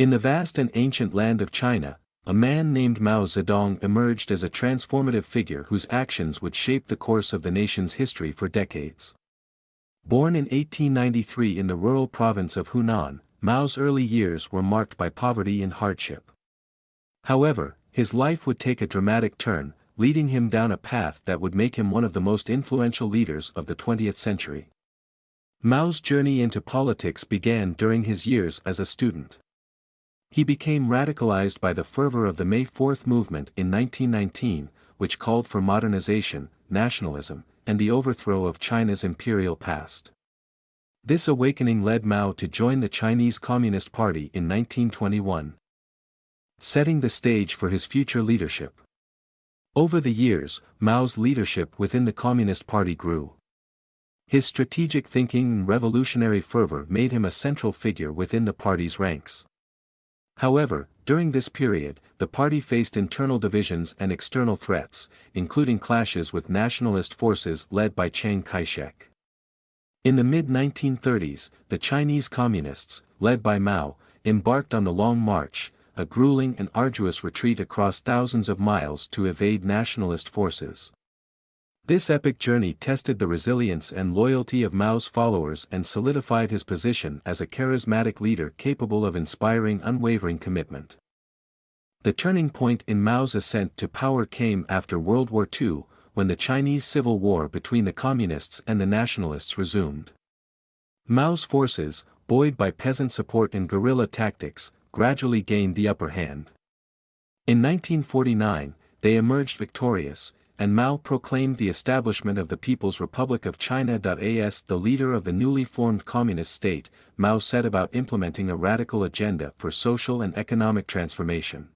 In the vast and ancient land of China, a man named Mao Zedong emerged as a transformative figure whose actions would shape the course of the nation's history for decades. Born in 1893 in the rural province of Hunan, Mao's early years were marked by poverty and hardship. However, his life would take a dramatic turn, leading him down a path that would make him one of the most influential leaders of the 20th century. Mao's journey into politics began during his years as a student. He became radicalized by the fervor of the May 4th movement in 1919, which called for modernization, nationalism, and the overthrow of China's imperial past. This awakening led Mao to join the Chinese Communist Party in 1921, setting the stage for his future leadership. Over the years, Mao's leadership within the Communist Party grew. His strategic thinking and revolutionary fervor made him a central figure within the party's ranks. However, during this period, the party faced internal divisions and external threats, including clashes with nationalist forces led by Chiang Kai-shek. In the mid-1930s, the Chinese Communists, led by Mao, embarked on the Long March, a grueling and arduous retreat across thousands of miles to evade nationalist forces. This epic journey tested the resilience and loyalty of Mao's followers and solidified his position as a charismatic leader capable of inspiring unwavering commitment. The turning point in Mao's ascent to power came after World War II, when the Chinese Civil War between the Communists and the Nationalists resumed. Mao's forces, buoyed by peasant support and guerrilla tactics, gradually gained the upper hand. In 1949, they emerged victorious, and Mao proclaimed the establishment of the People's Republic of China. As the leader of the newly formed communist state, Mao set about implementing a radical agenda for social and economic transformation.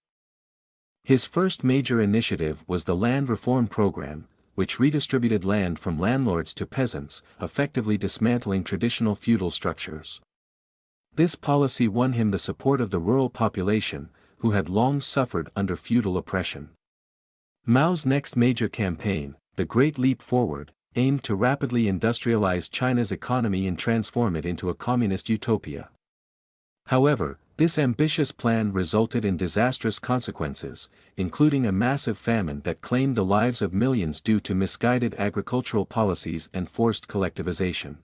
His first major initiative was the Land Reform Program, which redistributed land from landlords to peasants, effectively dismantling traditional feudal structures. This policy won him the support of the rural population, who had long suffered under feudal oppression. Mao's next major campaign, the Great Leap Forward, aimed to rapidly industrialize China's economy and transform it into a communist utopia. However, this ambitious plan resulted in disastrous consequences, including a massive famine that claimed the lives of millions due to misguided agricultural policies and forced collectivization.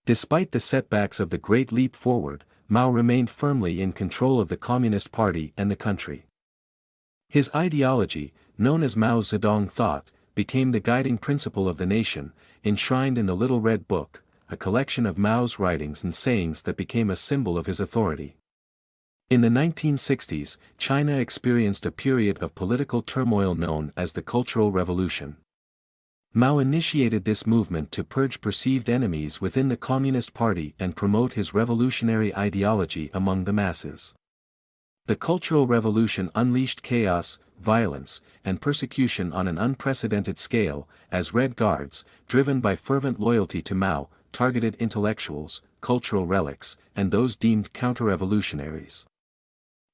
Despite the setbacks of the Great Leap Forward, Mao remained firmly in control of the Communist Party and the country. His ideology, known as Mao Zedong thought, became the guiding principle of the nation, enshrined in the Little Red Book, a collection of Mao's writings and sayings that became a symbol of his authority. In the 1960s, China experienced a period of political turmoil known as the Cultural Revolution. Mao initiated this movement to purge perceived enemies within the Communist Party and promote his revolutionary ideology among the masses. The Cultural Revolution unleashed chaos, violence, and persecution on an unprecedented scale, as Red Guards, driven by fervent loyalty to Mao, targeted intellectuals, cultural relics, and those deemed counter-revolutionaries.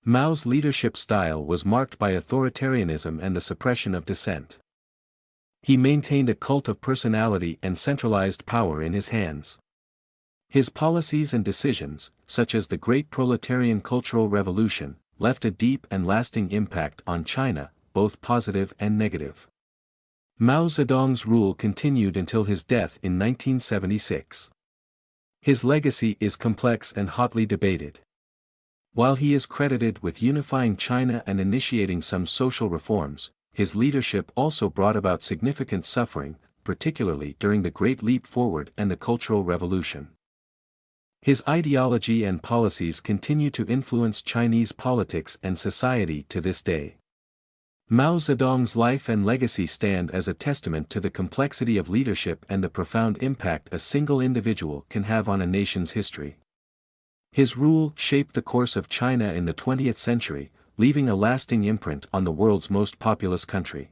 Mao's leadership style was marked by authoritarianism and the suppression of dissent. He maintained a cult of personality and centralized power in his hands. His policies and decisions, such as the Great Proletarian Cultural Revolution, left a deep and lasting impact on China, both positive and negative. Mao Zedong's rule continued until his death in 1976. His legacy is complex and hotly debated. While he is credited with unifying China and initiating some social reforms, his leadership also brought about significant suffering, particularly during the Great Leap Forward and the Cultural Revolution. His ideology and policies continue to influence Chinese politics and society to this day. Mao Zedong's life and legacy stand as a testament to the complexity of leadership and the profound impact a single individual can have on a nation's history. His rule shaped the course of China in the 20th century, leaving a lasting imprint on the world's most populous country.